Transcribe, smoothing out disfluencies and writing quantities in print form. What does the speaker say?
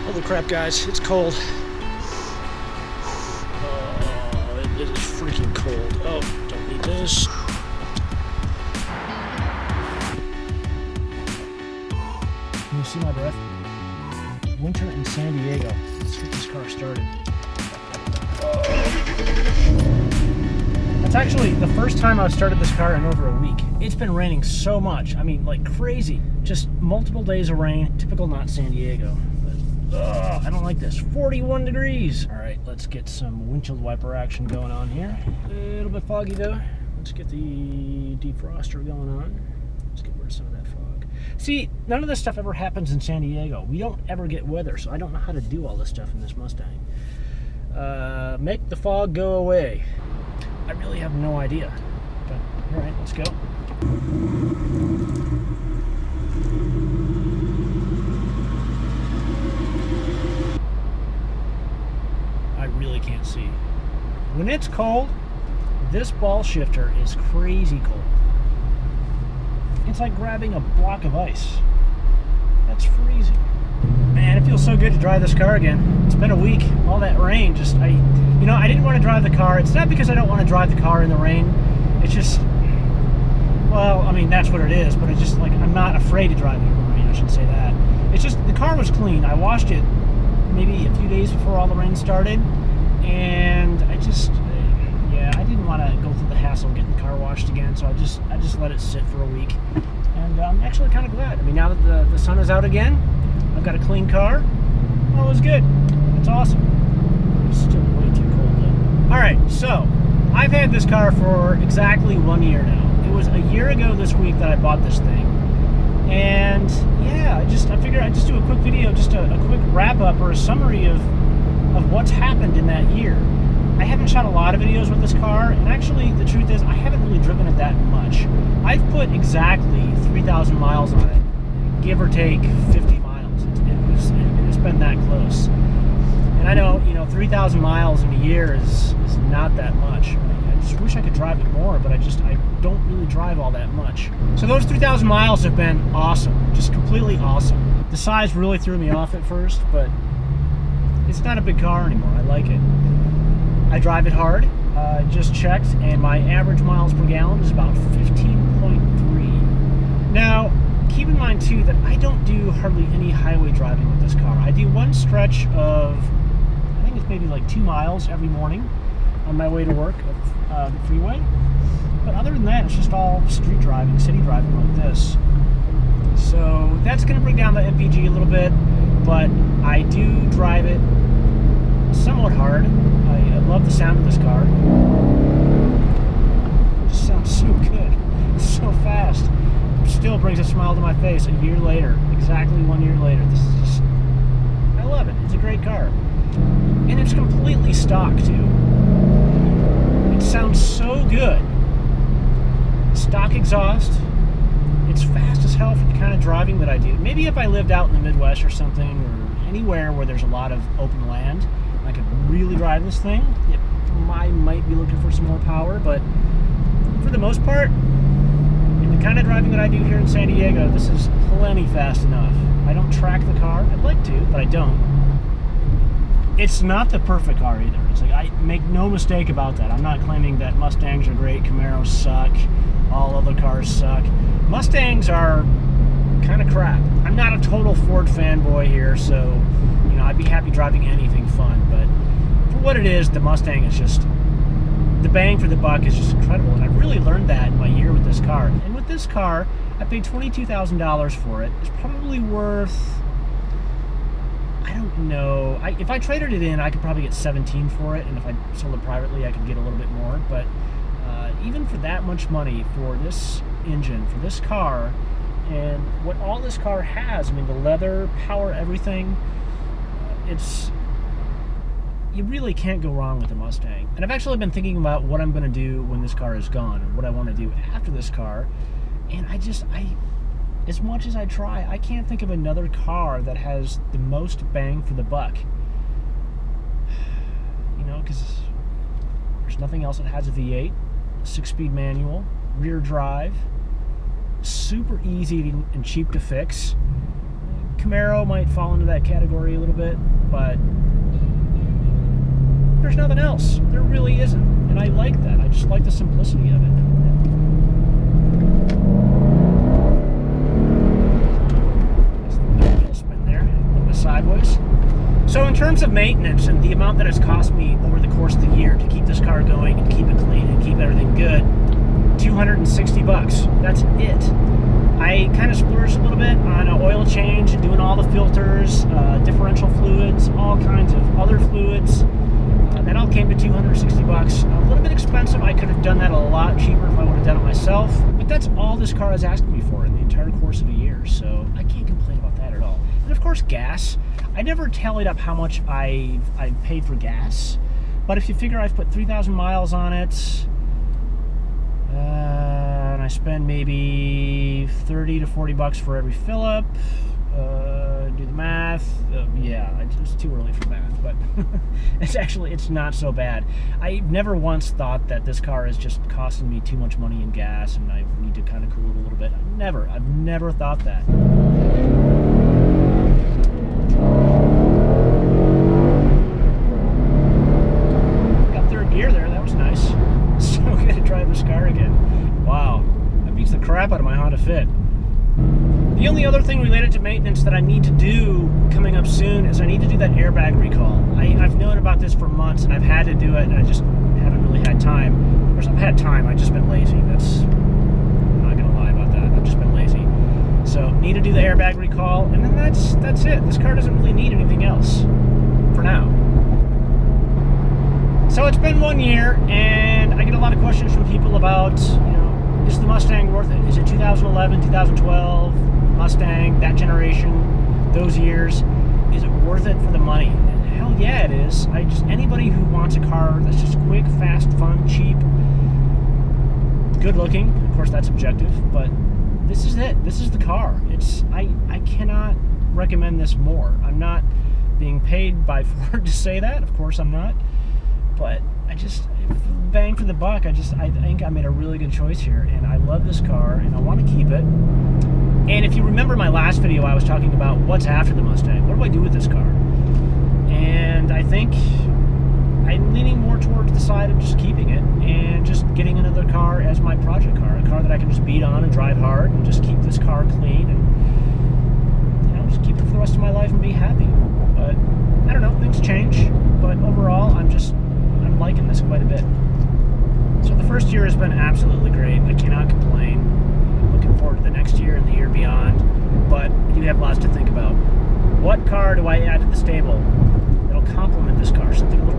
Holy crap, guys, it's cold. Oh, it is freaking cold. Oh, don't need this. Can you see my breath? Winter in San Diego. Let's get this car started. That's actually the first time I've started this car in over a week. It's been raining so much. I mean, like crazy. Just multiple days of rain. Typical not San Diego. But, I don't like this. 41 degrees. All right, let's get some windshield wiper action going on here. A little bit foggy though. Let's get the defroster going on. Let's get rid of some of that fog. See, none of this stuff ever happens in San Diego. We don't ever get weather, so I don't know how to do all this stuff in this Mustang. Make the fog go away. I really have no idea. But, all right, let's go. I really can't see. When it's cold, this ball shifter is crazy cold. It's like grabbing a block of ice. That's freezing. Man, it feels so good to drive this car again. It's been a week. All that rain just, I didn't want to drive the car. It's not because I don't want to drive the car in the rain. It's just, well, I mean, that's what it is, but it's just like, I'm not afraid to drive it in the rain. I should say that. It's just, the car was clean. I washed it maybe a few days before all the rain started, and I just, I didn't want to go through the hassle of getting the car washed again, so I just let it sit for a week. And I'm actually kind of glad. I mean, now that the sun is out again, I've got a clean car. All is good. It's awesome. It's still way too cold though. All right, so I've had this car for exactly 1 year now. It was a year ago this week that I bought this thing. And yeah, I figured I'd just do a quick video, just a quick wrap up or a summary of what's happened in that year. I haven't shot a lot of videos with this car, and actually the truth is I haven't really driven it that much. I've put exactly 3,000 miles on it, give or take 50 miles. It's been that close. And I know, 3,000 miles in a year is not that much. I just wish I could drive it more, but I don't really drive all that much. So those 3,000 miles have been awesome, just completely awesome. The size really threw me off at first, but it's not a big car anymore. I like it. I drive it hard. Just checked, and my average miles per gallon is about 15.3. Now, keep in mind too that I don't do hardly any highway driving with this car. I do one stretch of, I think it's maybe like 2 miles every morning on my way to work of the freeway. But other than that, it's just all street driving, city driving like this. So that's going to bring down the MPG a little bit, but I do drive it somewhat hard. I love the sound of this car. It just sounds so good. It's so fast. It still brings a smile to my face a year later. Exactly 1 year later. This is just, I love it. It's a great car. And it's completely stock too. It sounds so good. Stock exhaust. It's fast as hell for the kind of driving that I do. Maybe if I lived out in the Midwest or something, or anywhere where there's a lot of open land, I could really drive this thing. I might be looking for some more power, but for the most part, in the kind of driving that I do here in San Diego, this is plenty fast enough. I don't track the car. I'd like to, but I don't. It's not the perfect car either. It's like, I make no mistake about that. I'm not claiming that Mustangs are great, Camaros suck, all other cars suck. Mustangs are kind of crap. I'm not a total Ford fanboy here, so I'd be happy driving anything fun, but for what it is, the Mustang is just, the bang for the buck is just incredible, and I really learned that in my year with this car. And with this car, I paid $22,000 for it. It's probably worth, I don't know, if I traded it in, I could probably get 17 for it, and if I sold it privately, I could get a little bit more, but even for that much money, for this engine, for this car, and what all this car has, I mean, the leather, power, everything, you really can't go wrong with a Mustang. And I've actually been thinking about what I'm going to do when this car is gone, and what I want to do after this car, and as much as I try, I can't think of another car that has the most bang for the buck. Because there's nothing else that has a V8, 6-speed manual, rear drive, super easy and cheap to fix, Camaro might fall into that category a little bit, but there's nothing else. There really isn't. And I like that. I just like the simplicity of it. Sideways. So in terms of maintenance and the amount that it's cost me over the course of the year to keep this car going and keep it clean and keep everything good, $260. That's it. I kind of splurged a little bit on an oil change and doing all the filters, differential fluids, all kinds of other fluids. That all came to $260. A little bit expensive. I could have done that a lot cheaper if I would have done it myself. But that's all this car has asked me for in the entire course of a year. So I can't complain about that at all. And of course, gas. I never tallied up how much I paid for gas. But if you figure I've put 3,000 miles on it, and I spend maybe 30 to 40 bucks for every fill up, do the math. Yeah, it's too early for math, but it's not so bad. I never once thought that this car is just costing me too much money in gas and I need to kind of cool it a little bit. I've never thought that. Got third gear there, that was nice. So good to drive this car again. Wow, that beats the crap out of my Honda Fit. The only other thing related to maintenance that I need to do coming up soon is I need to do that airbag recall. I've known about this for months and I've had to do it and I just haven't really had time. Of course, I've had time, I've just been lazy. I'm not going to lie about that. I've just been lazy. So, need to do the airbag recall and then that's it. This car doesn't really need anything else for now. So, it's been 1 year and I get a lot of questions from people about, is the Mustang worth it? Is it 2011, 2012, Mustang, that generation, those years? Is it worth it for the money? And hell yeah, it is. Anybody who wants a car that's just quick, fast, fun, cheap, good looking, of course that's objective, but this is it. This is the car. I cannot recommend this more. I'm not being paid by Ford to say that. Of course I'm not. But bang for the buck, I think I made a really good choice here, and I love this car, and I want to keep it. And if you remember my last video, I was talking about what's after the Mustang. What do I do with this car? And I think I'm leaning more towards the side of just keeping it, and just getting another car as my project car, a car that I can just beat on and drive hard, and just keep this car clean, and just keep it for the rest of my life and be happy. But, I don't know, things change, but overall, I'm liking this quite a bit. So the first year has been absolutely great. I cannot complain. I'm looking forward to the next year and the year beyond, but I do have lots to think about. What car do I add to the stable that'll complement this car? Something a little